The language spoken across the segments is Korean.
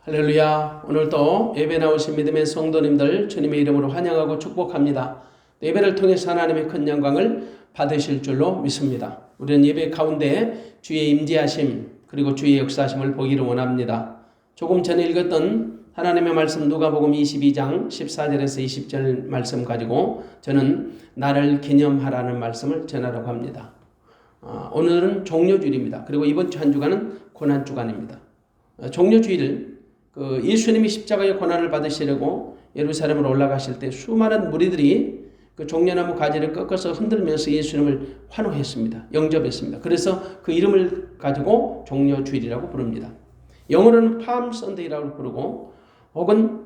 할렐루야. 오늘도 예배 나오신 믿음의 성도님들 주님의 이름으로 환영하고 축복합니다. 예배를 통해서 하나님의 큰 영광을 받으실 줄로 믿습니다. 우리는 예배 가운데 주의 임재하심 그리고 주의 역사하심을 보기를 원합니다. 조금 전에 읽었던 하나님의 말씀 누가복음 22장 14절에서 20절 말씀 가지고 저는 나를 기념하라는 말씀을 전하려고 합니다. 오늘은 종료주일입니다. 그리고 이번 주 한 주간은 고난주간입니다. 종료주일 예수님이 십자가의 고난을 받으시려고 예루살렘으로 올라가실 때 수많은 무리들이 그 종려나무 가지를 꺾어서 흔들면서 예수님을 환호했습니다. 영접했습니다. 그래서 그 이름을 가지고 종료주일이라고 부릅니다. 영어로는 팜 선데이라고 부르고 혹은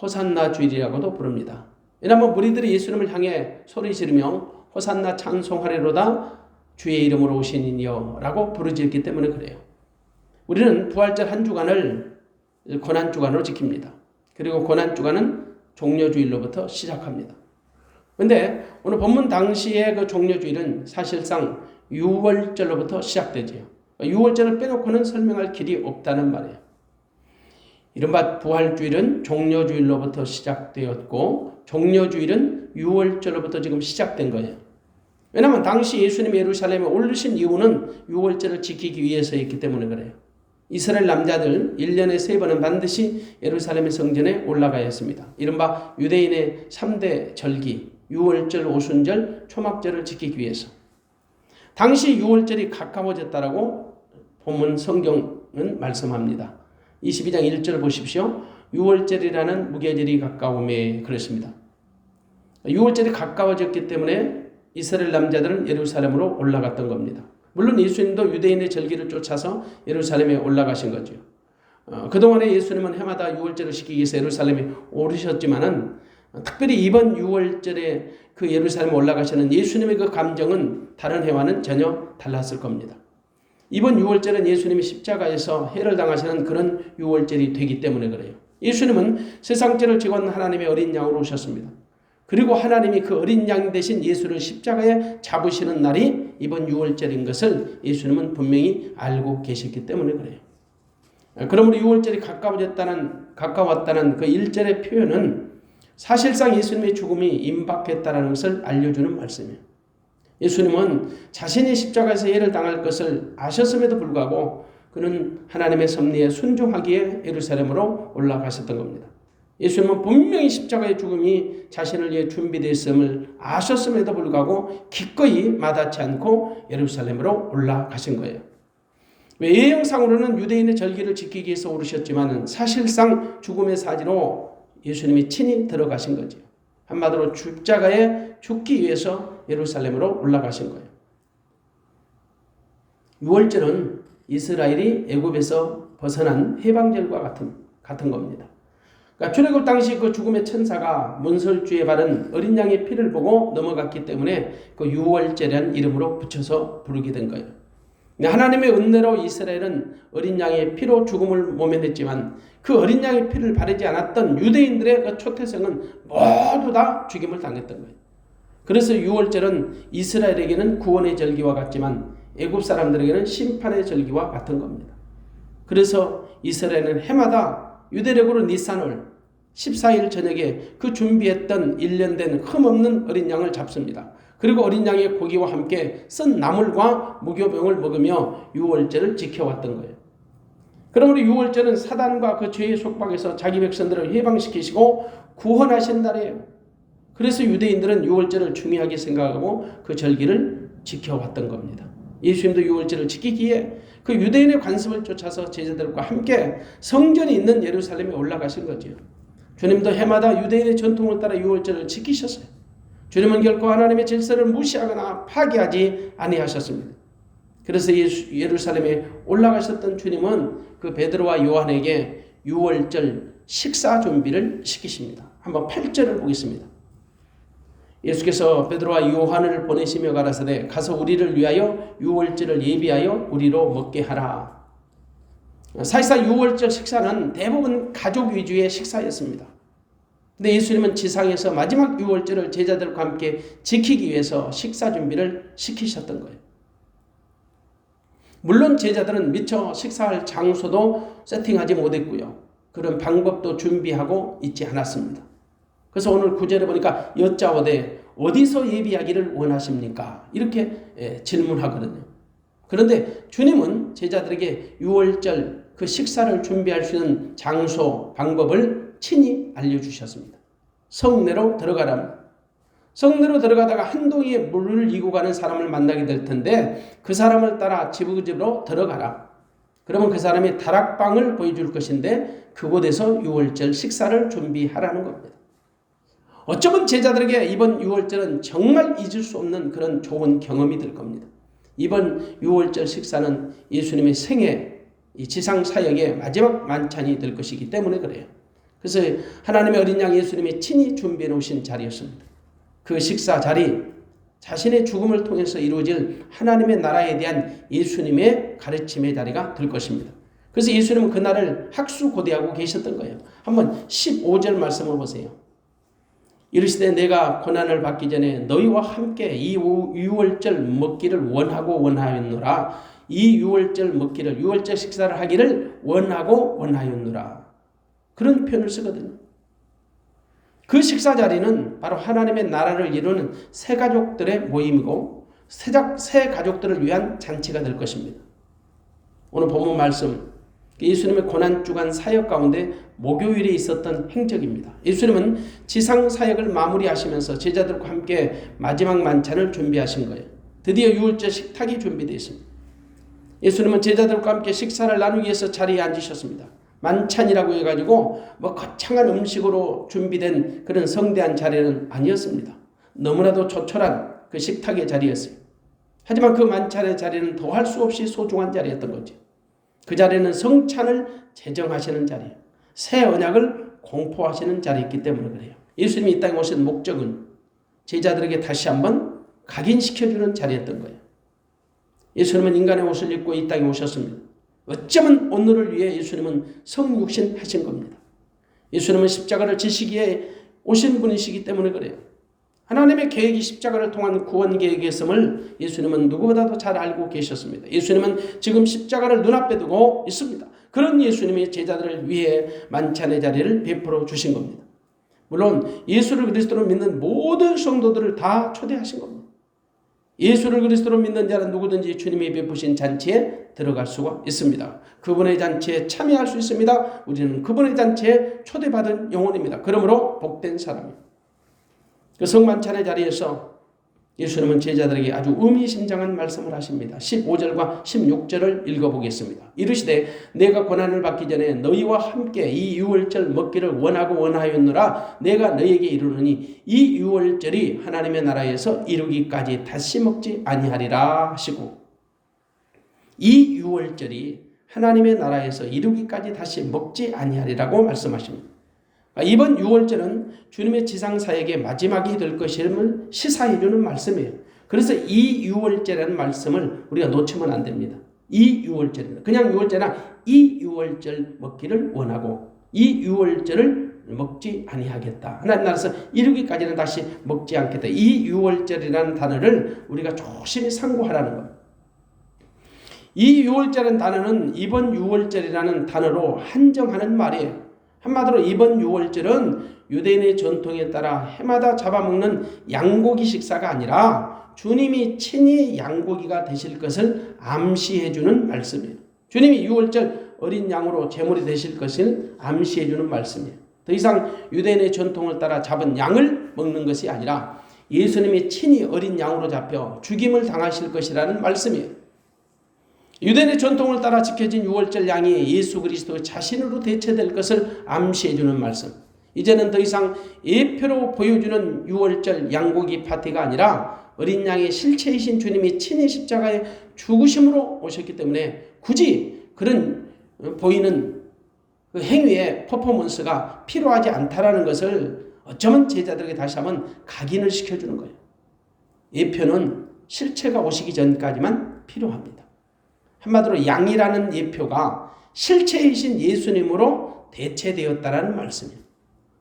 호산나 주일이라고도 부릅니다. 왜냐하면 무리들이 예수님을 향해 소리 지르며 호산나 찬송하리로다 주의 이름으로 오신 이여 라고 부르짖기 때문에 그래요. 우리는 부활절 한 주간을 고난주간으로 지킵니다. 그리고 고난주간은 종료주일로부터 시작합니다. 그런데 오늘 본문 당시의 그 종료주일은 사실상 유월절로부터 시작되죠. 유월절을 빼놓고는 설명할 길이 없다는 말이에요. 이른바 부활주일은 종료주일로부터 시작되었고 종료주일은 유월절로부터 지금 시작된 거예요. 왜냐하면 당시 예수님이 예루살렘에 오르신 이유는 유월절을 지키기 위해서였기 때문에 그래요. 이스라엘 남자들 1년에 3번은 반드시 예루살렘의 성전에 올라가야 했습니다. 이른바 유대인의 3대 절기, 유월절, 오순절, 초막절을 지키기 위해서. 당시 유월절이 가까워졌다라고 본문 성경은 말씀합니다. 22장 1절 보십시오. 유월절이라는 무교절이 가까움에 그랬습니다. 유월절이 가까워졌기 때문에 이스라엘 남자들은 예루살렘으로 올라갔던 겁니다. 물론 예수님도 유대인의 절기를 쫓아서 예루살렘에 올라가신 거죠. 그동안에 예수님은 해마다 유월절을 지키기 위해서 예루살렘에 오르셨지만은 특별히 이번 유월절에 그 예루살렘에 올라가시는 예수님의 그 감정은 다른 해와는 전혀 달랐을 겁니다. 이번 유월절은 예수님이 십자가에서 해를 당하시는 그런 유월절이 되기 때문에 그래요. 예수님은 세상 죄를 지고 하나님의 어린 양으로 오셨습니다. 그리고 하나님이 그 어린 양 대신 예수를 십자가에 잡으시는 날이 이번 유월절인 것을 예수님은 분명히 알고 계셨기 때문에 그래요. 그러므로 유월절이 가까웠다는 그 1절의 표현은 사실상 예수님의 죽음이 임박했다는 것을 알려주는 말씀이에요. 예수님은 자신이 십자가에서 해를 당할 것을 아셨음에도 불구하고 그는 하나님의 섭리에 순종하기에 예루살렘으로 올라가셨던 겁니다. 예수님은 분명히 십자가의 죽음이 자신을 위해 준비되었음을 아셨음에도 불구하고 기꺼이 마다치 않고 예루살렘으로 올라가신 거예요. 외형상으로는 유대인의 절기를 지키기 위해서 오르셨지만 사실상 죽음의 사지로 예수님이 친히 들어가신 거죠. 한마디로 십자가에 죽기 위해서 예루살렘으로 올라가신 거예요. 유월절은 이스라엘이 애굽에서 벗어난 해방절과 같은 겁니다. 그러니까 출애굽 당시 그 죽음의 천사가 문설주에 바른 어린 양의 피를 보고 넘어갔기 때문에 그 유월절이라는 이름으로 붙여서 부르게 된 거예요. 하나님의 은혜로 이스라엘은 어린 양의 피로 죽음을 모면했지만 그 어린 양의 피를 바르지 않았던 유대인들의 그 초태생은 모두 다 죽임을 당했던 거예요. 그래서 유월절은 이스라엘에게는 구원의 절기와 같지만 애굽 사람들에게는 심판의 절기와 같은 겁니다. 그래서 이스라엘은 해마다 유대력으로 니산월 14일 저녁에 그 준비했던 1년 된 흠없는 어린 양을 잡습니다. 그리고 어린 양의 고기와 함께 쓴 나물과 무교병을 먹으며 유월절을 지켜왔던 거예요. 그러므로 유월절은 사단과 그 죄의 속박에서 자기 백성들을 해방시키시고 구원하신 날이에요. 그래서 유대인들은 유월절을 중요하게 생각하고 그 절기를 지켜왔던 겁니다. 예수님도 유월절을 지키기에 그 유대인의 관습을 쫓아서 제자들과 함께 성전이 있는 예루살렘에 올라가신 거죠. 주님도 해마다 유대인의 전통을 따라 유월절을 지키셨어요. 주님은 결코 하나님의 질서를 무시하거나 파괴하지 아니하셨습니다. 그래서 예루살렘에 올라가셨던 주님은 그 베드로와 요한에게 유월절 식사 준비를 시키십니다. 한번 8절을 보겠습니다. 예수께서 베드로와 요한을 보내시며 가라사대 가서 우리를 위하여 유월절을 예비하여 우리로 먹게 하라. 사실상 유월절 식사는 대부분 가족 위주의 식사였습니다. 근데 예수님은 지상에서 마지막 유월절을 제자들과 함께 지키기 위해서 식사 준비를 시키셨던 거예요. 물론 제자들은 미처 식사할 장소도 세팅하지 못했고요. 그런 방법도 준비하고 있지 않았습니다. 그래서 오늘 구절에 보니까 여짜오되 어디서 예비하기를 원하십니까? 이렇게 질문하거든요. 그런데 주님은 제자들에게 유월절 그 식사를 준비할 수 있는 장소, 방법을 친히 알려주셨습니다. 성내로 들어가라. 성내로 들어가다가 한 동이의 물을 이고 가는 사람을 만나게 될 텐데 그 사람을 따라 집으로 들어가라. 그러면 그 사람이 다락방을 보여줄 것인데 그곳에서 유월절 식사를 준비하라는 겁니다. 어쩌면 제자들에게 이번 유월절은 정말 잊을 수 없는 그런 좋은 경험이 될 겁니다. 이번 유월절 식사는 예수님의 생애, 이 지상 사역의 마지막 만찬이 될 것이기 때문에 그래요. 그래서 하나님의 어린 양 예수님이 친히 준비해 놓으신 자리였습니다. 그 식사 자리, 자신의 죽음을 통해서 이루어질 하나님의 나라에 대한 예수님의 가르침의 자리가 될 것입니다. 그래서 예수님은 그날을 학수고대하고 계셨던 거예요. 한번 15절 말씀을 보세요. 이르시되 내가 고난을 받기 전에 너희와 함께 이 유월절 먹기를 원하고 원하였노라. 이 유월절 먹기를, 유월절 식사를 하기를 원하고 원하였노라. 그런 표현을 쓰거든요. 그 식사 자리는 바로 하나님의 나라를 이루는 새 가족들의 모임이고 새 가족들을 위한 잔치가 될 것입니다. 오늘 본문 말씀, 예수님의 고난주간 사역 가운데 목요일에 있었던 행적입니다. 예수님은 지상 사역을 마무리하시면서 제자들과 함께 마지막 만찬을 준비하신 거예요. 드디어 유월절 식탁이 준비되어 있습니다. 예수님은 제자들과 함께 식사를 나누기 위해서 자리에 앉으셨습니다. 만찬이라고 해가지고 거창한 음식으로 준비된 그런 성대한 자리는 아니었습니다. 너무나도 조촐한 그 식탁의 자리였어요. 하지만 그 만찬의 자리는 더할 수 없이 소중한 자리였던 거죠. 그 자리는 성찬을 제정하시는 자리예요. 새 언약을 공포하시는 자리였기 때문에 그래요. 예수님이 이 땅에 오신 목적은 제자들에게 다시 한번 각인시켜주는 자리였던 거예요. 예수님은 인간의 옷을 입고 이 땅에 오셨습니다. 어쩌면 오늘을 위해 예수님은 성육신 하신 겁니다. 예수님은 십자가를 지시기에 오신 분이시기 때문에 그래요. 하나님의 계획이 십자가를 통한 구원 계획이었음을 예수님은 누구보다도 잘 알고 계셨습니다. 예수님은 지금 십자가를 눈앞에 두고 있습니다. 그런 예수님이 제자들을 위해 만찬의 자리를 베풀어 주신 겁니다. 물론 예수를 그리스도로 믿는 모든 성도들을 다 초대하신 겁니다. 예수를 그리스도로 믿는 자는 누구든지 주님이 베푸신 잔치에 들어갈 수가 있습니다. 그분의 잔치에 참여할 수 있습니다. 우리는 그분의 잔치에 초대받은 영혼입니다. 그러므로 복된 사람입니다. 그 성만찬의 자리에서 예수님은 제자들에게 아주 의미심장한 말씀을 하십니다. 15절과 16절을 읽어보겠습니다. 이르시되 내가 고난을 받기 전에 너희와 함께 이 유월절 먹기를 원하고 원하였노라. 내가 너희에게 이르노니 이 유월절이 하나님의 나라에서 이루기까지 다시 먹지 아니하리라 하시고, 이 유월절이 하나님의 나라에서 이루기까지 다시 먹지 아니하리라고 말씀하십니다. 이번 유월절은 주님의 지상사역의 마지막이 될 것임을 시사해주는 말씀이에요. 그래서 이 유월절이라는 말씀을 우리가 놓치면 안 됩니다. 이 유월절입니다. 그냥 유월절이나 이 유월절 먹기를 원하고 이 유월절을 먹지 아니하겠다. 하나님 나라에서 이루기까지는 다시 먹지 않겠다. 이 유월절이라는 단어를 우리가 조심히 상고하라는 겁니다. 이 유월절이라는 단어는 이번 유월절이라는 단어로 한정하는 말이에요. 한마디로 이번 유월절은 유대인의 전통에 따라 해마다 잡아먹는 양고기 식사가 아니라 주님이 친히 양고기가 되실 것을 암시해주는 말씀이에요. 주님이 유월절 어린 양으로 제물이 되실 것을 암시해주는 말씀이에요. 더 이상 유대인의 전통을 따라 잡은 양을 먹는 것이 아니라 예수님이 친히 어린 양으로 잡혀 죽임을 당하실 것이라는 말씀이에요. 유대인의 전통을 따라 지켜진 유월절 양이 예수 그리스도 자신으로 대체될 것을 암시해주는 말씀. 이제는 더 이상 예표로 보여주는 유월절 양고기 파티가 아니라 어린 양의 실체이신 주님이 친히 십자가에 죽으심으로 오셨기 때문에 굳이 그런 보이는 그 행위의 퍼포먼스가 필요하지 않다라는 것을 어쩌면 제자들에게 다시 한번 각인을 시켜주는 거예요. 예표는 실체가 오시기 전까지만 필요합니다. 한마디로 양이라는 예표가 실체이신 예수님으로 대체되었다라는 말씀이에요.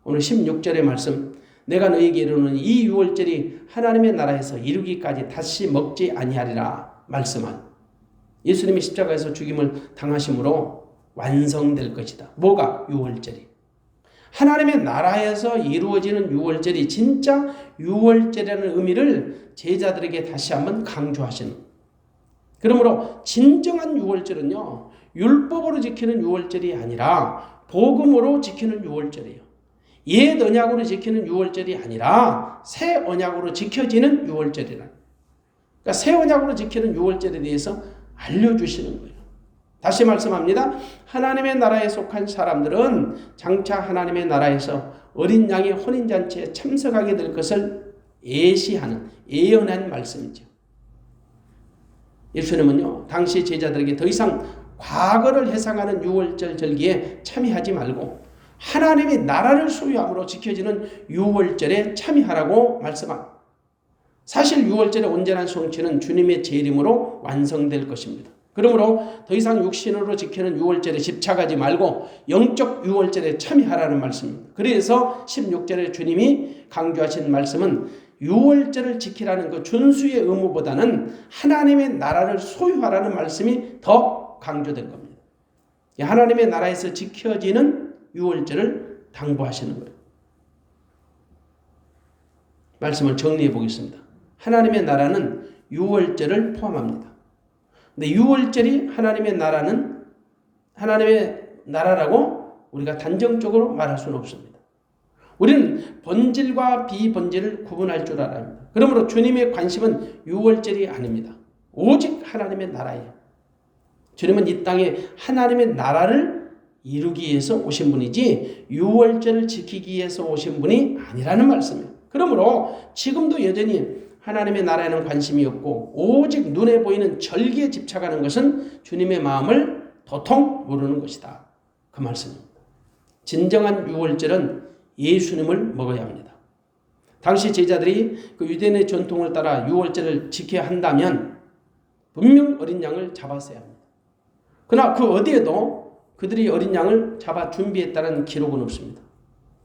오늘 16절의 말씀, 내가 너희에게 이르노니 이 유월절이 하나님의 나라에서 이루기까지 다시 먹지 아니하리라 말씀한 예수님이 십자가에서 죽임을 당하심으로 완성될 것이다. 뭐가? 유월절이. 하나님의 나라에서 이루어지는 유월절이 진짜 유월절이라는 의미를 제자들에게 다시 한번 강조하시는. 그러므로 진정한 유월절은요, 율법으로 지키는 유월절이 아니라 복음으로 지키는 유월절이에요. 옛 언약으로 지키는 유월절이 아니라 새 언약으로 지켜지는 유월절이라. 그러니까 새 언약으로 지키는 유월절에 대해서 알려주시는 거예요. 다시 말씀합니다. 하나님의 나라에 속한 사람들은 장차 하나님의 나라에서 어린 양의 혼인잔치에 참석하게 될 것을 예시하는, 예언한 말씀이죠. 예수님은요, 당시 제자들에게 더 이상 과거를 해상하는 유월절 절기에 참여하지 말고 하나님의 나라를 소유함으로 지켜지는 유월절에 참여하라고 말씀합니다. 사실 유월절의 온전한 성취는 주님의 재림으로 완성될 것입니다. 그러므로 더 이상 육신으로 지키는 유월절에 집착하지 말고 영적 유월절에 참여하라는 말씀입니다. 그래서 16절에 주님이 강조하신 말씀은 유월절을 지키라는 그 준수의 의무보다는 하나님의 나라를 소유하라는 말씀이 더 강조된 겁니다. 하나님의 나라에서 지켜지는 유월절을 당부하시는 거예요. 말씀을 정리해 보겠습니다. 하나님의 나라는 유월절을 포함합니다. 근데 유월절이 하나님의 나라라고 우리가 단정적으로 말할 수는 없습니다. 우리는 본질과 비본질을 구분할 줄 알아야 합니다. 그러므로 주님의 관심은 유월절이 아닙니다. 오직 하나님의 나라예요. 주님은 이 땅에 하나님의 나라를 이루기 위해서 오신 분이지 유월절을 지키기 위해서 오신 분이 아니라는 말씀이에요. 그러므로 지금도 여전히 하나님의 나라에는 관심이 없고 오직 눈에 보이는 절기에 집착하는 것은 주님의 마음을 도통 모르는 것이다. 그 말씀입니다. 진정한 유월절은 예수님을 먹어야 합니다. 당시 제자들이 그 유대인의 전통을 따라 유월절을 지켜야 한다면 분명 어린 양을 잡았어야 합니다. 그러나 그 어디에도 그들이 어린 양을 잡아 준비했다는 기록은 없습니다.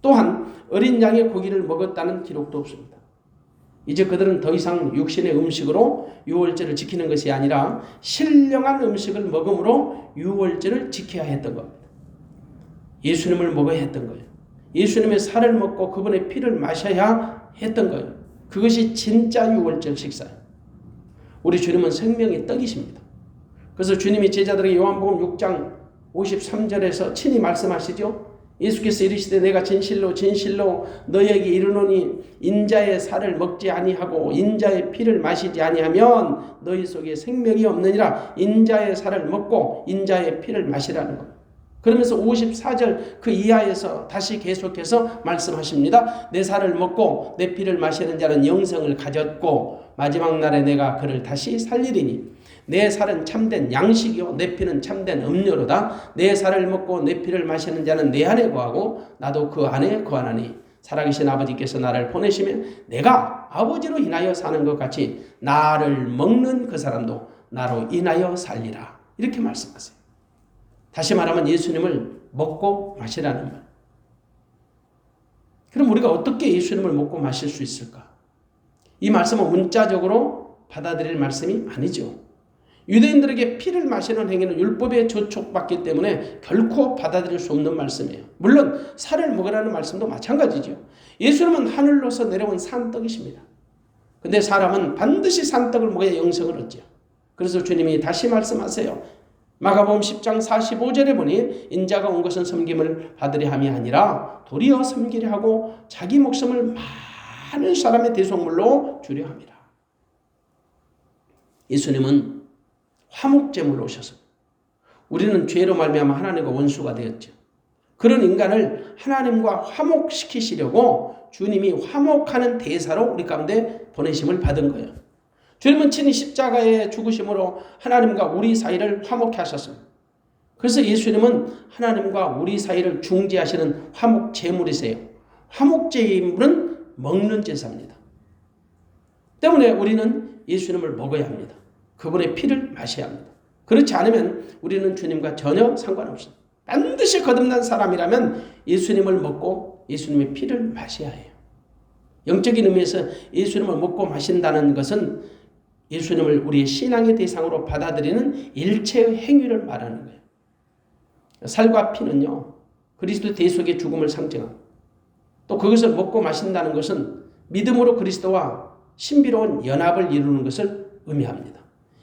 또한 어린 양의 고기를 먹었다는 기록도 없습니다. 이제 그들은 더 이상 육신의 음식으로 유월절을 지키는 것이 아니라 신령한 음식을 먹음으로 유월절을 지켜야 했던 겁니다. 예수님을 먹어야 했던 거예요. 예수님의 살을 먹고 그분의 피를 마셔야 했던 거예요. 그것이 진짜 유월절 식사예요. 우리 주님은 생명의 떡이십니다. 그래서 주님이 제자들에게 요한복음 6장 53절에서 친히 말씀하시죠. 예수께서 이르시되 내가 진실로 진실로 너희에게 이르노니 인자의 살을 먹지 아니하고 인자의 피를 마시지 아니하면 너희 속에 생명이 없느니라. 인자의 살을 먹고 인자의 피를 마시라는 것. 그러면서 54절 그 이하에서 다시 계속해서 말씀하십니다. 내 살을 먹고 내 피를 마시는 자는 영생을 가졌고 마지막 날에 내가 그를 다시 살리리니 내 살은 참된 양식이요 내 피는 참된 음료로다. 내 살을 먹고 내 피를 마시는 자는 내 안에 거하고 나도 그 안에 거하나니 살아계신 아버지께서 나를 보내시면 내가 아버지로 인하여 사는 것 같이 나를 먹는 그 사람도 나로 인하여 살리라. 이렇게 말씀하세요. 다시 말하면 예수님을 먹고 마시라는 말. 그럼 우리가 어떻게 예수님을 먹고 마실 수 있을까? 이 말씀은 문자적으로 받아들일 말씀이 아니죠. 유대인들에게 피를 마시는 행위는 율법에 저촉받기 때문에 결코 받아들일 수 없는 말씀이에요. 물론 살을 먹으라는 말씀도 마찬가지죠. 예수님은 하늘로서 내려온 산떡이십니다. 근데 사람은 반드시 산떡을 먹어야 영생을 얻죠. 그래서 주님이 다시 말씀하세요. 마가복음 10장 45절에 보니 인자가 온 것은 섬김을 받으려 함이 아니라 도리어 섬기려 하고 자기 목숨을 많은 사람의 대속물로 주려 함이라. 예수님은 화목제물로 오셔서 우리는 죄로 말미암아 하나님과 원수가 되었죠. 그런 인간을 하나님과 화목시키시려고 주님이 화목하는 대사로 우리 가운데 보내심을 받은 거예요. 주님은 친히 십자가의 죽으심으로 하나님과 우리 사이를 화목케 하셨습니다. 그래서 예수님은 하나님과 우리 사이를 중재하시는 화목제물이세요. 화목제물은 먹는 제사입니다. 때문에 우리는 예수님을 먹어야 합니다. 그분의 피를 마셔야 합니다. 그렇지 않으면 우리는 주님과 전혀 상관없습니다. 반드시 거듭난 사람이라면 예수님을 먹고 예수님의 피를 마셔야 해요. 영적인 의미에서 예수님을 먹고 마신다는 것은 예수님을 우리의 신앙의 대상으로 받아들이는 일체의 행위를 말하는 거예요. 살과 피는요, 그리스도 대속의 죽음을 상징합니다. 또 그것을 먹고 마신다는 것은 믿음으로 그리스도와 신비로운 연합을 이루는 것을 의미합니다.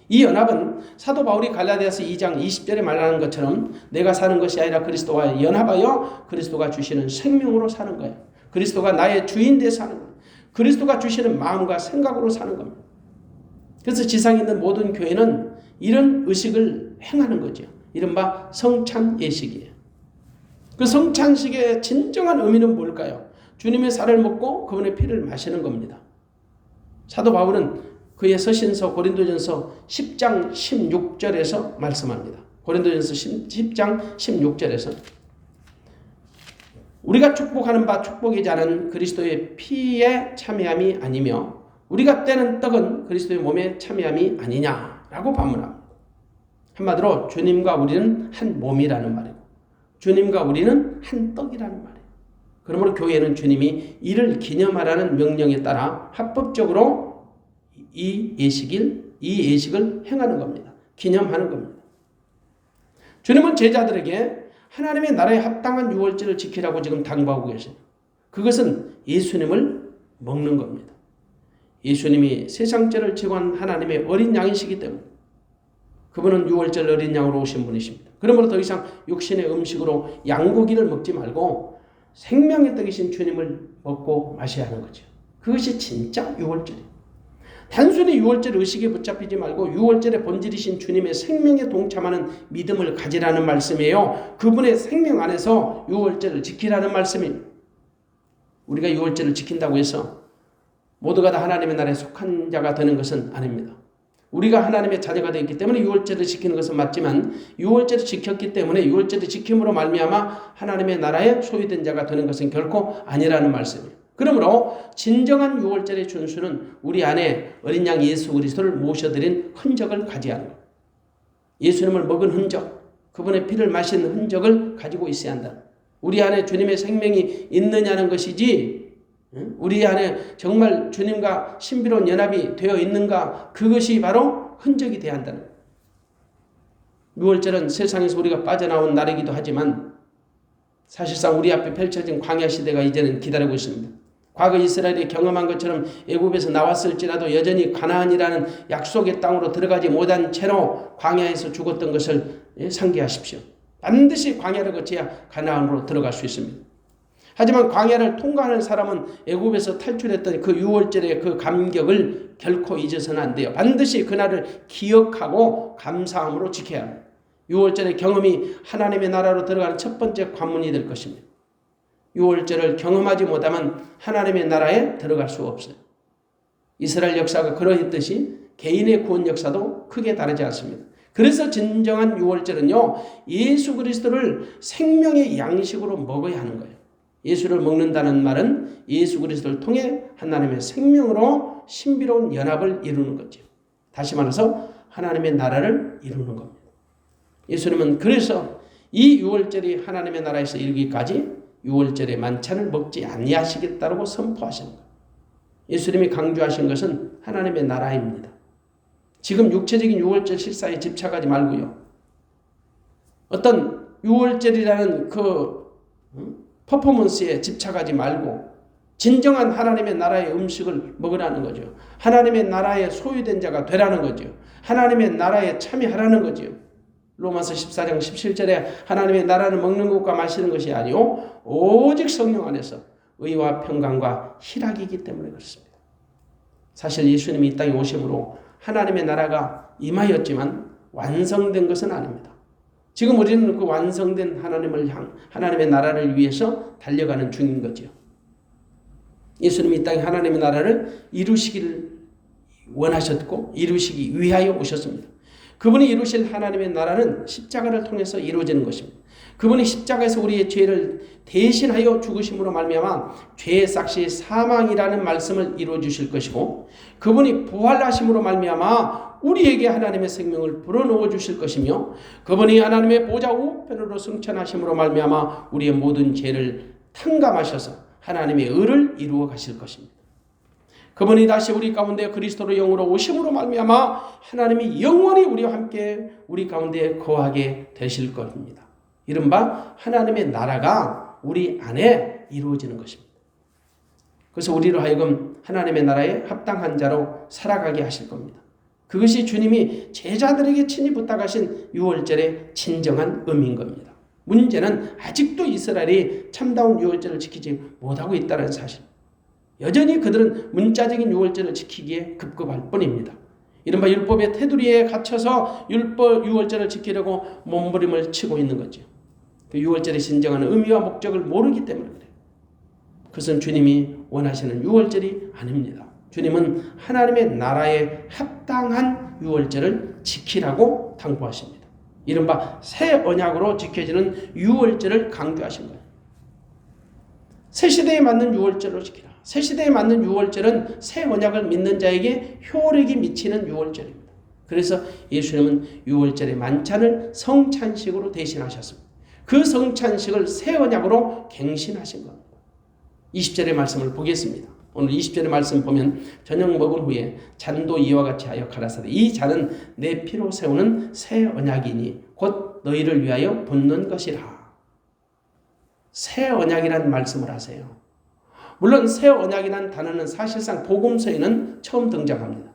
이 연합은 사도 바울이 갈라디아서 2장 20절에 말하는 것처럼 내가 사는 것이 아니라 그리스도와 연합하여 그리스도가 주시는 생명으로 사는 거예요. 그리스도가 나의 주인 되어 사는 거예요. 그리스도가 주시는 마음과 생각으로 사는 겁니다. 그래서 지상에 있는 모든 교회는 이런 의식을 행하는 거죠. 이른바 성찬예식이에요. 그 성찬식의 진정한 의미는 뭘까요? 주님의 살을 먹고 그분의 피를 마시는 겁니다. 사도 바울은 그의 서신서 고린도전서 10장 16절에서 말씀합니다. 고린도전서 10장 16절에서 우리가 축복하는 바 축복이지 않은 그리스도의 피에 참여함이 아니며 우리가 떼는 떡은 그리스도의 몸에 참여함이 아니냐라고 반문합니다. 한마디로 주님과 우리는 한 몸이라는 말이고 주님과 우리는 한 떡이라는 말이에요. 그러므로 교회는 주님이 이를 기념하라는 명령에 따라 합법적으로 이 예식을 행하는 겁니다. 기념하는 겁니다. 주님은 제자들에게 하나님의 나라에 합당한 유월절을 지키라고 지금 당부하고 계세요. 그것은 예수님을 먹는 겁니다. 예수님이 세상죄를 지고한 하나님의 어린 양이시기 때문에 그분은 유월절 어린 양으로 오신 분이십니다. 그러므로 더 이상 육신의 음식으로 양고기를 먹지 말고 생명의 떡이신 주님을 먹고 마셔야 하는 거죠. 그것이 진짜 유월절이에요. 단순히 유월절 의식에 붙잡히지 말고 유월절의 본질이신 주님의 생명에 동참하는 믿음을 가지라는 말씀이에요. 그분의 생명 안에서 유월절을 지키라는 말씀입니다. 우리가 유월절을 지킨다고 해서 모두가 다 하나님의 나라에 속한 자가 되는 것은 아닙니다. 우리가 하나님의 자녀가 되었기 때문에 유월절을 지키는 것은 맞지만 유월절을 지켰기 때문에 유월절을 지킴으로 말미암아 하나님의 나라에 소유된 자가 되는 것은 결코 아니라는 말씀이에요. 그러므로 진정한 유월절의 준수는 우리 안에 어린 양 예수 그리스도를 모셔드린 흔적을 가져야 하는 거예요. 예수님을 먹은 흔적, 그분의 피를 마신 흔적을 가지고 있어야 한다. 우리 안에 주님의 생명이 있느냐는 것이지 우리 안에 정말 주님과 신비로운 연합이 되어 있는가, 그것이 바로 흔적이 되어야 한다는 거예요. 유월절은 세상에서 우리가 빠져나온 날이기도 하지만 사실상 우리 앞에 펼쳐진 광야 시대가 이제는 기다리고 있습니다. 과거 이스라엘이 경험한 것처럼 애굽에서 나왔을지라도 여전히 가나안이라는 약속의 땅으로 들어가지 못한 채로 광야에서 죽었던 것을 상기하십시오. 반드시 광야를 거쳐야 가나안으로 들어갈 수 있습니다. 하지만 광야를 통과하는 사람은 애굽에서 탈출했던 그 유월절의 그 감격을 결코 잊어서는 안 돼요. 반드시 그날을 기억하고 감사함으로 지켜야 합니다. 유월절의 경험이 하나님의 나라로 들어가는 첫 번째 관문이 될 것입니다. 유월절을 경험하지 못하면 하나님의 나라에 들어갈 수 없어요. 이스라엘 역사가 그러했듯이 개인의 구원 역사도 크게 다르지 않습니다. 그래서 진정한 유월절은요, 예수 그리스도를 생명의 양식으로 먹어야 하는 거예요. 예수를 먹는다는 말은 예수 그리스도를 통해 하나님의 생명으로 신비로운 연합을 이루는 거죠. 다시 말해서 하나님의 나라를 이루는 겁니다. 예수님은 그래서 이 유월절이 하나님의 나라에서 이르기까지 유월절의 만찬을 먹지 아니하시겠다고 선포하시는 거예요. 예수님이 강조하신 것은 하나님의 나라입니다. 지금 육체적인 유월절 식사에 집착하지 말고요. 어떤 유월절이라는 그 퍼포먼스에 집착하지 말고 진정한 하나님의 나라의 음식을 먹으라는 거죠. 하나님의 나라에 소유된 자가 되라는 거죠. 하나님의 나라에 참여하라는 거죠. 로마서 14장 17절에 하나님의 나라를 먹는 것과 마시는 것이 아니요 오직 성령 안에서 의와 평강과 희락이기 때문에 그렇습니다. 사실 예수님이 이 땅에 오심으로 하나님의 나라가 임하였지만 완성된 것은 아닙니다. 지금 우리는 그 완성된 하나님의 나라를 위해서 달려가는 중인 거죠. 예수님이 이 땅에 하나님의 나라를 이루시기를 원하셨고 이루시기 위하여 오셨습니다. 그분이 이루실 하나님의 나라는 십자가를 통해서 이루어지는 것입니다. 그분이 십자가에서 우리의 죄를 대신하여 죽으심으로 말미암아 죄의 삭시 사망이라는 말씀을 이루어 주실 것이고 그분이 부활하심으로 말미암아 우리에게 하나님의 생명을 불어넣어 주실 것이며 그분이 하나님의 보좌 우편으로 승천하심으로 말미암아 우리의 모든 죄를 탕감하셔서 하나님의 의를 이루어 가실 것입니다. 그분이 다시 우리 가운데 그리스도로 영으로 오심으로 말미암아 하나님이 영원히 우리와 함께 우리 가운데 거하게 되실 겁니다. 이른바 하나님의 나라가 우리 안에 이루어지는 것입니다. 그래서 우리로 하여금 하나님의 나라에 합당한 자로 살아가게 하실 겁니다. 그것이 주님이 제자들에게 친히 부탁하신 유월절의 진정한 의미인 겁니다. 문제는 아직도 이스라엘이 참다운 유월절을 지키지 못하고 있다는 사실. 여전히 그들은 문자적인 유월절을 지키기에 급급할 뿐입니다. 이른바 율법의 테두리에 갇혀서 유월절을 지키려고 몸부림을 치고 있는 거죠. 그 유월절의 진정한 의미와 목적을 모르기 때문에 그래요. 그것은 주님이 원하시는 유월절이 아닙니다. 주님은 하나님의 나라에 합당한 유월절을 지키라고 당부하십니다. 이른바 새 언약으로 지켜지는 유월절을 강조하신 거예요. 새 시대에 맞는 유월절로 지키라. 새 시대에 맞는 유월절은 새 언약을 믿는 자에게 효력이 미치는 유월절입니다. 그래서 예수님은 유월절의 만찬을 성찬식으로 대신하셨습니다. 그 성찬식을 새 언약으로 갱신하신 겁니다. 20절의 말씀을 보겠습니다. 오늘 20절의 말씀 보면 저녁 먹은 후에 잔도 이와 같이 하여 가라사대 이 잔은 내 피로 세우는 새 언약이니 곧 너희를 위하여 붓는 것이라. 새 언약이라는 말씀을 하세요. 물론 새 언약이라는 단어는 사실상 복음서에는 처음 등장합니다.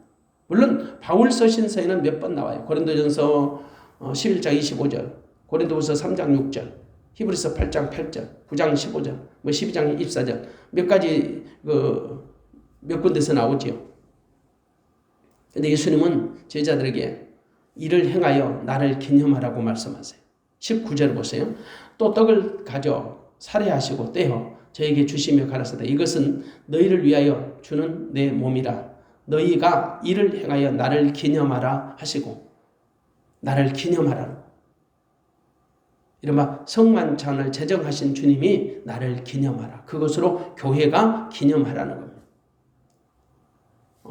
물론 바울서신서에는 몇 번 나와요. 고린도전서 11장 25절, 고린도후서 3장 6절, 히브리서 8장 8절, 9장 15절, 12장 24절 몇 가지 몇 군데서 나오지요. 그런데 예수님은 제자들에게 이를 행하여 나를 기념하라고 말씀하세요. 19절 보세요. 또 떡을 가져 살해하시고 떼어 저에게 주시며 가라사대 이것은 너희를 위하여 주는 내 몸이라. 너희가 이를 행하여 나를 기념하라 하시고 나를 기념하라. 이른바 성만찬을 제정하신 주님이 나를 기념하라. 그것으로 교회가 기념하라는 겁니다.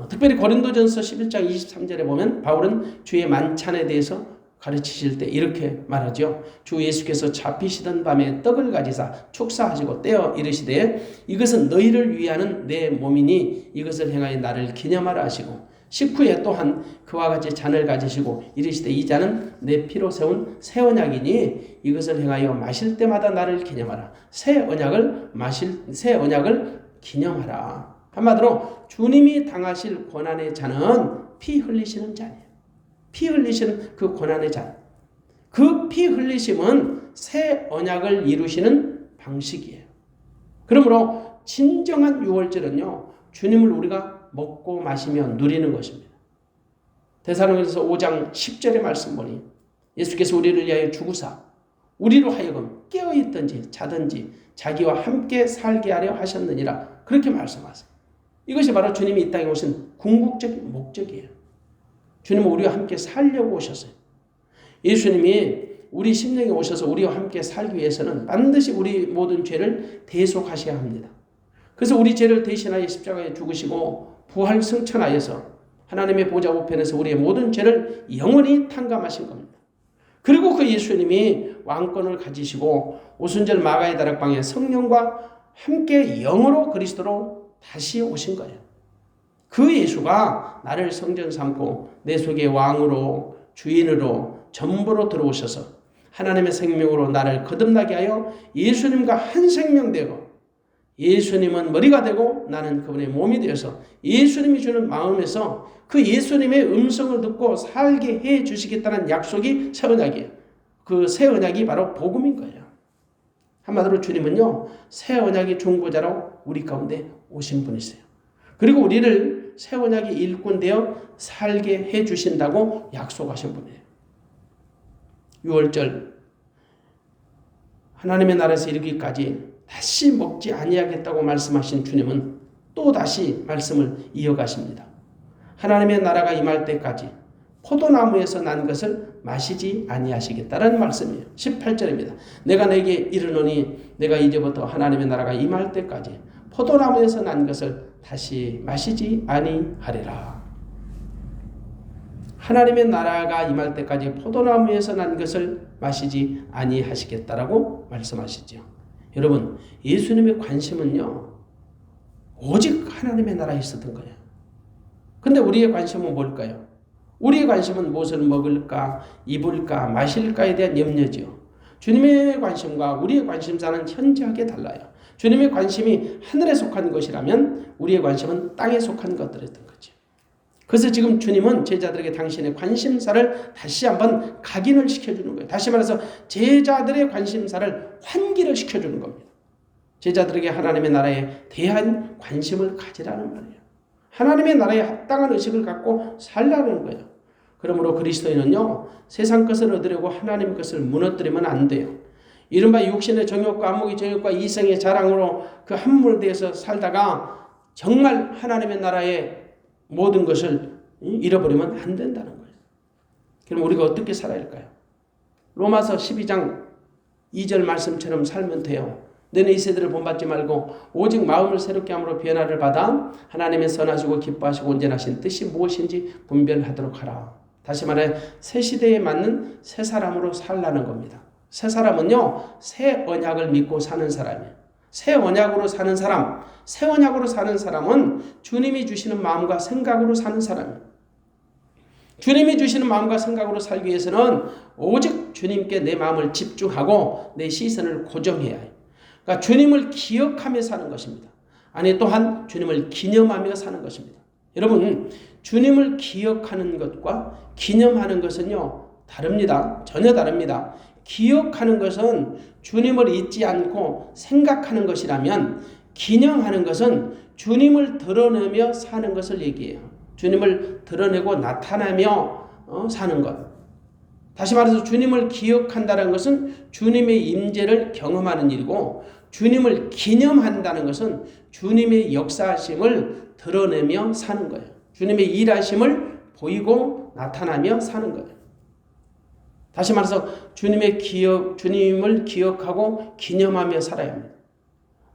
특별히 고린도전서 11장 23절에 보면 바울은 주의 만찬에 대해서 가르치실 때 이렇게 말하죠. 주 예수께서 잡히시던 밤에 떡을 가지사 축사하시고 떼어 이르시되 이것은 너희를 위하는 내 몸이니 이것을 행하여 나를 기념하라 하시고 식후에 또한 그와 같이 잔을 가지시고 이르시되 이 잔은 내 피로 세운 새 언약이니 이것을 행하여 마실 때마다 나를 기념하라. 새 언약을 기념하라. 한마디로 주님이 당하실 고난의 잔은 피 흘리시는 잔이에요. 피 흘리시는 그 고난의 잔. 그 피 흘리심은 새 언약을 이루시는 방식이에요. 그러므로 진정한 유월절은요. 주님을 우리가 먹고 마시며 누리는 것입니다. 데살로니가서 5장 10절의 말씀 보니 예수께서 우리를 위하여 죽으사 우리로 하여금 깨어있든지 자든지 자기와 함께 살게 하려 하셨느니라. 그렇게 말씀하세요. 이것이 바로 주님이 이 땅에 오신 궁극적인 목적이에요. 주님은 우리와 함께 살려고 오셨어요. 예수님이 우리 심령에 오셔서 우리와 함께 살기 위해서는 반드시 우리 모든 죄를 대속하셔야 합니다. 그래서 우리 죄를 대신하여 십자가에 죽으시고 부활 승천하여서 하나님의 보좌 우편에서 우리의 모든 죄를 영원히 탕감하신 겁니다. 그리고 그 예수님이 왕권을 가지시고 오순절 마가의 다락방에 성령과 함께 영으로 그리스도로 다시 오신 거예요. 그 예수가 나를 성전 삼고 내 속에 왕으로 주인으로 전부로 들어오셔서 하나님의 생명으로 나를 거듭나게 하여 예수님과 한 생명 되고 예수님은 머리가 되고 나는 그분의 몸이 되어서 예수님이 주는 마음에서 그 예수님의 음성을 듣고 살게 해 주시겠다는 약속이 새 언약이에요. 그 새 언약이 바로 복음인 거예요. 한마디로 주님은요. 새 언약의 중보자로 우리 가운데 오신 분이세요. 그리고 우리를 새 언약의 일꾼 되어 살게 해 주신다고 약속하신 분이에요. 유월절 하나님의 나라에서 이르기까지 다시 먹지 아니하겠다고 말씀하신 주님은 또 다시 말씀을 이어가십니다. 하나님의 나라가 임할 때까지 포도나무에서 난 것을 마시지 아니하시겠다는 말씀이에요. 18절입니다. 내가 내게 이르노니 내가 이제부터 하나님의 나라가 임할 때까지 포도나무에서 난 것을 다시 마시지 아니하리라. 하나님의 나라가 임할 때까지 포도나무에서 난 것을 마시지 아니하시겠다라고 말씀하시죠. 여러분, 예수님의 관심은요, 오직 하나님의 나라에 있었던 거예요. 근데 우리의 관심은 뭘까요? 우리의 관심은 무엇을 먹을까, 입을까, 마실까에 대한 염려지요. 주님의 관심과 우리의 관심사는 현저하게 달라요. 주님의 관심이 하늘에 속한 것이라면 우리의 관심은 땅에 속한 것들이었던 거죠. 그래서 지금 주님은 제자들에게 당신의 관심사를 다시 한번 각인을 시켜주는 거예요. 다시 말해서 제자들의 관심사를 환기를 시켜주는 겁니다. 제자들에게 하나님의 나라에 대한 관심을 가지라는 말이에요. 하나님의 나라에 합당한 의식을 갖고 살라는 거예요. 그러므로 그리스도인은요, 세상 것을 얻으려고 하나님 것을 무너뜨리면 안 돼요. 이른바 육신의 정욕과 안목의 정욕과 이성의 자랑으로 그 함몰되어서 살다가 정말 하나님의 나라의 모든 것을 잃어버리면 안 된다는 거예요. 그럼 우리가 어떻게 살아야 할까요? 로마서 12장 2절 말씀처럼 살면 돼요. 너는 이 세대를 본받지 말고 오직 마음을 새롭게 함으로 변화를 받아 하나님의 선하시고 기뻐하시고 온전하신 뜻이 무엇인지 분별하도록 하라. 다시 말해 새 시대에 맞는 새 사람으로 살라는 겁니다. 새 사람은요, 새 언약을 믿고 사는 사람이에요. 새 언약으로 사는 사람, 새 언약으로 사는 사람은 주님이 주시는 마음과 생각으로 사는 사람이에요. 주님이 주시는 마음과 생각으로 살기 위해서는 오직 주님께 내 마음을 집중하고 내 시선을 고정해야 해요. 그러니까 주님을 기억하며 사는 것입니다. 아니 또한 주님을 기념하며 사는 것입니다. 여러분, 주님을 기억하는 것과 기념하는 것은요, 다릅니다. 전혀 다릅니다. 기억하는 것은 주님을 잊지 않고 생각하는 것이라면 기념하는 것은 주님을 드러내며 사는 것을 얘기해요. 주님을 드러내고 나타나며 사는 것. 다시 말해서 주님을 기억한다는 것은 주님의 임재를 경험하는 일이고 주님을 기념한다는 것은 주님의 역사하심을 드러내며 사는 거예요. 주님의 일하심을 보이고 나타나며 사는 거예요. 다시 말해서 주님을 기억하고 기념하며 살아야 합니다.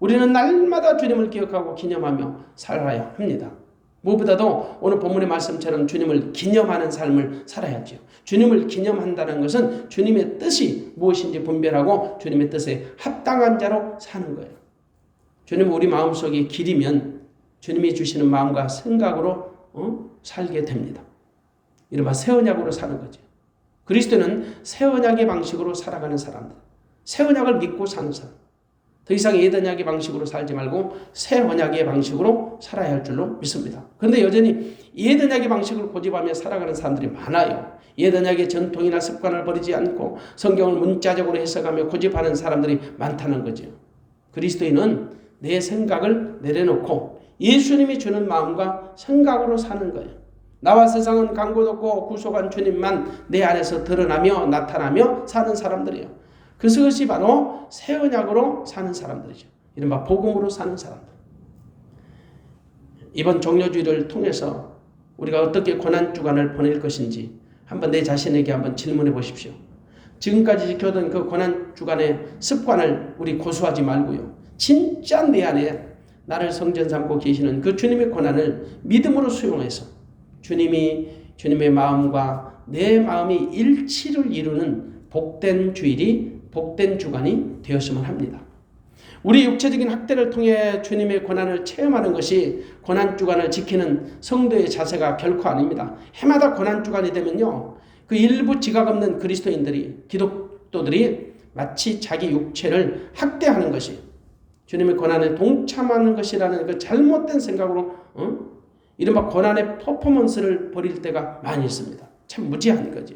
우리는 날마다 주님을 기억하고 기념하며 살아야 합니다. 무엇보다도 오늘 본문의 말씀처럼 주님을 기념하는 삶을 살아야죠. 주님을 기념한다는 것은 주님의 뜻이 무엇인지 분별하고 주님의 뜻에 합당한 자로 사는 거예요. 주님을 우리 마음속에 기리면 주님이 주시는 마음과 생각으로 살게 됩니다. 이른바 새 언약으로 사는 거죠. 그리스도는 새 언약의 방식으로 살아가는 사람들, 새 언약을 믿고 사는 사람, 더 이상 옛 언약의 방식으로 살지 말고 새 언약의 방식으로 살아야 할 줄로 믿습니다. 그런데 여전히 옛 언약의 방식을 고집하며 살아가는 사람들이 많아요. 옛 언약의 전통이나 습관을 버리지 않고 성경을 문자적으로 해석하며 고집하는 사람들이 많다는 거죠. 그리스도인은 내 생각을 내려놓고 예수님이 주는 마음과 생각으로 사는 거예요. 나와 세상은 강고롭고 구속한 주님만 내 안에서 드러나며 나타나며 사는 사람들이에요. 그것이 바로 새 언약으로 사는 사람들이죠. 이른바 복음으로 사는 사람들. 이번 종료주의를 통해서 우리가 어떻게 고난주간을 보낼 것인지 한번 내 자신에게 한번 질문해 보십시오. 지금까지 지켜던 그 고난주간의 습관을 우리 고수하지 말고요. 진짜 내 안에 나를 성전 삼고 계시는 그 주님의 고난을 믿음으로 수용해서 주님의 마음과 내 마음이 일치를 이루는 복된 주일이 복된 주간이 되었으면 합니다. 우리 육체적인 학대를 통해 주님의 고난을 체험하는 것이 고난주간을 지키는 성도의 자세가 결코 아닙니다. 해마다 고난주간이 되면요, 그 일부 지각 없는 그리스도인들이, 기독도들이 마치 자기 육체를 학대하는 것이 주님의 고난에 동참하는 것이라는 그 잘못된 생각으로 이른바 고난의 퍼포먼스를 벌일 때가 많이 있습니다. 참 무지한 거죠.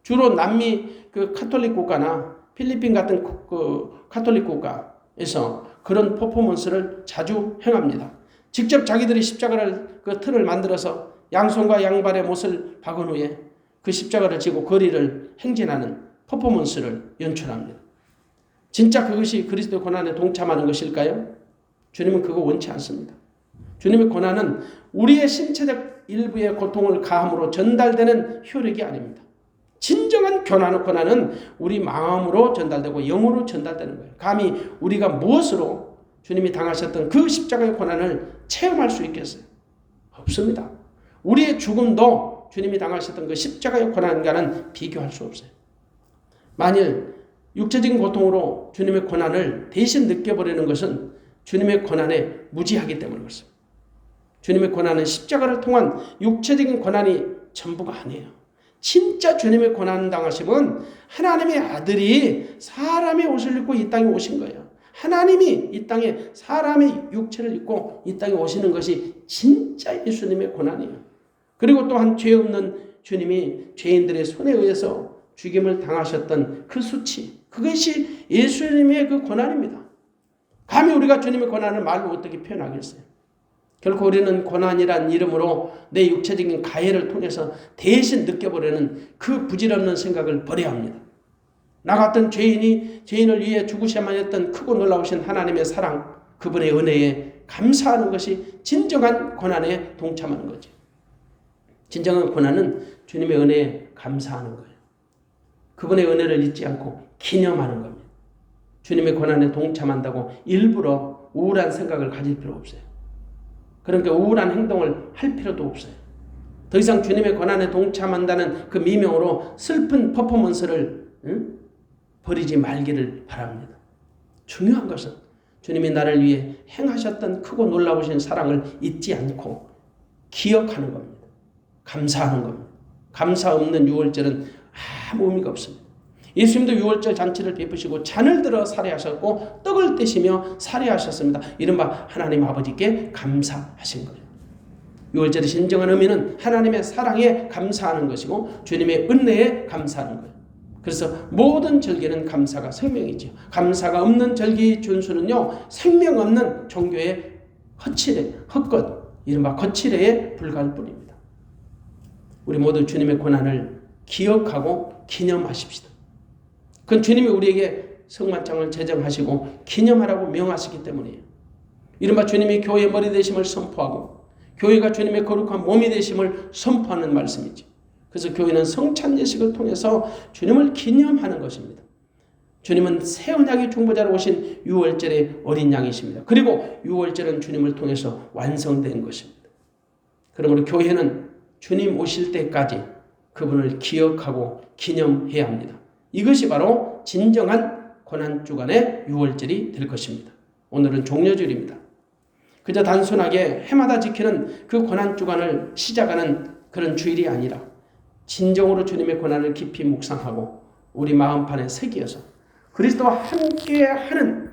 주로 남미 그 카톨릭 국가나 필리핀 같은 그 카톨릭 국가에서 그런 퍼포먼스를 자주 행합니다. 직접 자기들이 십자가를 그 틀을 만들어서 양손과 양발에 못을 박은 후에 그 십자가를 지고 거리를 행진하는 퍼포먼스를 연출합니다. 진짜 그것이 그리스도의 고난에 동참하는 것일까요? 주님은 그거 원치 않습니다. 주님의 고난은 우리의 신체적 일부의 고통을 가함으로 전달되는 효력이 아닙니다. 진정한 고난은 우리 마음으로 전달되고 영으로 전달되는 거예요. 감히 우리가 무엇으로 주님이 당하셨던 그 십자가의 고난을 체험할 수 있겠어요? 없습니다. 우리의 죽음도 주님이 당하셨던 그 십자가의 고난과는 비교할 수 없어요. 만일 육체적인 고통으로 주님의 고난을 대신 느껴버리는 것은 주님의 고난에 무지하기 때문에 그렇습니다. 주님의 고난은 십자가를 통한 육체적인 고난이 전부가 아니에요. 진짜 주님의 고난 당하심은 하나님의 아들이 사람의 옷을 입고 이 땅에 오신 거예요. 하나님이 이 땅에 사람의 육체를 입고 이 땅에 오시는 것이 진짜 예수님의 고난이에요. 그리고 또한 죄 없는 주님이 죄인들의 손에 의해서 죽임을 당하셨던 그 수치, 그것이 예수님의 그 고난입니다. 감히 우리가 주님의 고난을 말로 어떻게 표현하겠어요? 결코 우리는 고난이란 이름으로 내 육체적인 가해를 통해서 대신 느껴보려는 그 부질없는 생각을 버려야 합니다. 나 같은 죄인이 죄인을 위해 죽으셔야만 했던 크고 놀라우신 하나님의 사랑, 그분의 은혜에 감사하는 것이 진정한 고난에 동참하는 거죠. 진정한 고난은 주님의 은혜에 감사하는 거예요. 그분의 은혜를 잊지 않고 기념하는 겁니다. 주님의 고난에 동참한다고 일부러 우울한 생각을 가질 필요 없어요. 그러니까 우울한 행동을 할 필요도 없어요. 더 이상 주님의 고난에 동참한다는 그 미명으로 슬픈 퍼포먼스를 버리지 말기를 바랍니다. 중요한 것은 주님이 나를 위해 행하셨던 크고 놀라우신 사랑을 잊지 않고 기억하는 겁니다. 감사하는 겁니다. 감사 없는 유월절은 아무 의미가 없습니다. 예수님도 유월절 잔치를 베푸시고 잔을 들어 살해하셨고 떡을 떼시며 살해하셨습니다. 이른바 하나님 아버지께 감사하신 거예요. 유월절의 진정한 의미는 하나님의 사랑에 감사하는 것이고 주님의 은혜에 감사하는 거예요. 그래서 모든 절기는 감사가 생명이죠. 감사가 없는 절기 준수는요, 생명 없는 종교의 헛것, 이른바 거칠애에 불과할 뿐입니다. 우리 모두 주님의 고난을 기억하고 기념하십시다. 그건 주님이 우리에게 성만장을 제정하시고 기념하라고 명하시기 때문이에요. 이른바 주님이 교회의 머리 되심을 선포하고 교회가 주님의 거룩한 몸이 되심을 선포하는 말씀이죠. 그래서 교회는 성찬 예식을 통해서 주님을 기념하는 것입니다. 주님은 새 언약의 중보자로 오신 유월절의 어린 양이십니다. 그리고 유월절은 주님을 통해서 완성된 것입니다. 그러므로 교회는 주님 오실 때까지 그분을 기억하고 기념해야 합니다. 이것이 바로 진정한 고난주간의 유월절이 될 것입니다. 오늘은 종려주일입니다. 그저 단순하게 해마다 지키는 그 고난주간을 시작하는 그런 주일이 아니라 진정으로 주님의 고난을 깊이 묵상하고 우리 마음판에 새기어서 그리스도와 함께하는,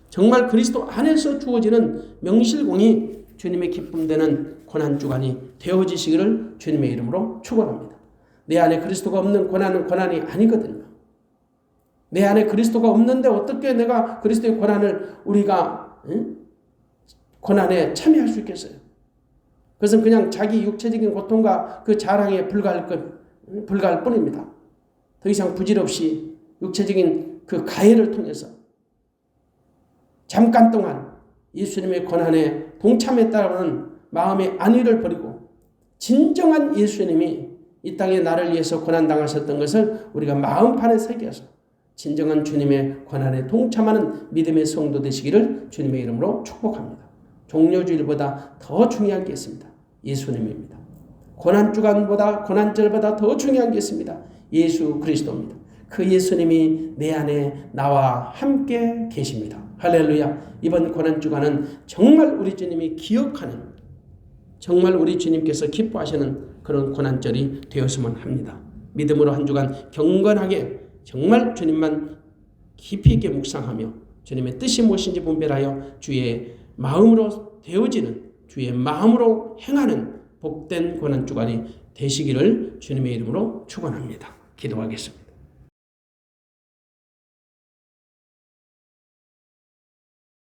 정말 그리스도 안에서 주어지는 명실공히 주님의 기쁨되는 고난주간이 되어지시기를 주님의 이름으로 축원합니다. 내 안에 그리스도가 없는 고난은 고난이 아니거든요. 내 안에 그리스도가 없는데 어떻게 내가 그리스도의 고난을 우리가 고난에 참여할 수 있겠어요? 그것은 그냥 자기 육체적인 고통과 그 자랑에 불과할 뿐입니다. 더 이상 부질없이 육체적인 그 가해를 통해서 잠깐 동안 예수님의 고난에 동참했다는 마음의 안위를 버리고 진정한 예수님이 이 땅에 나를 위해서 고난당하셨던 것을 우리가 마음판에 새겨서 진정한 주님의 고난에 동참하는 믿음의 성도 되시기를 주님의 이름으로 축복합니다. 종려주일보다 더 중요한 게 있습니다. 예수님입니다. 고난주간보다 고난절보다 더 중요한 게 있습니다. 예수 그리스도입니다. 그 예수님이 내 안에 나와 함께 계십니다. 할렐루야. 이번 고난주간은 정말 우리 주님이 기억하는, 정말 우리 주님께서 기뻐하시는 그런 고난절이 되었으면 합니다. 믿음으로 한 주간 경건하게 정말 주님만 깊이 있게 묵상하며 주님의 뜻이 무엇인지 분별하여 주의 마음으로 되어지는, 주의 마음으로 행하는 복된 고난주간이 되시기를 주님의 이름으로 축원합니다. 기도하겠습니다.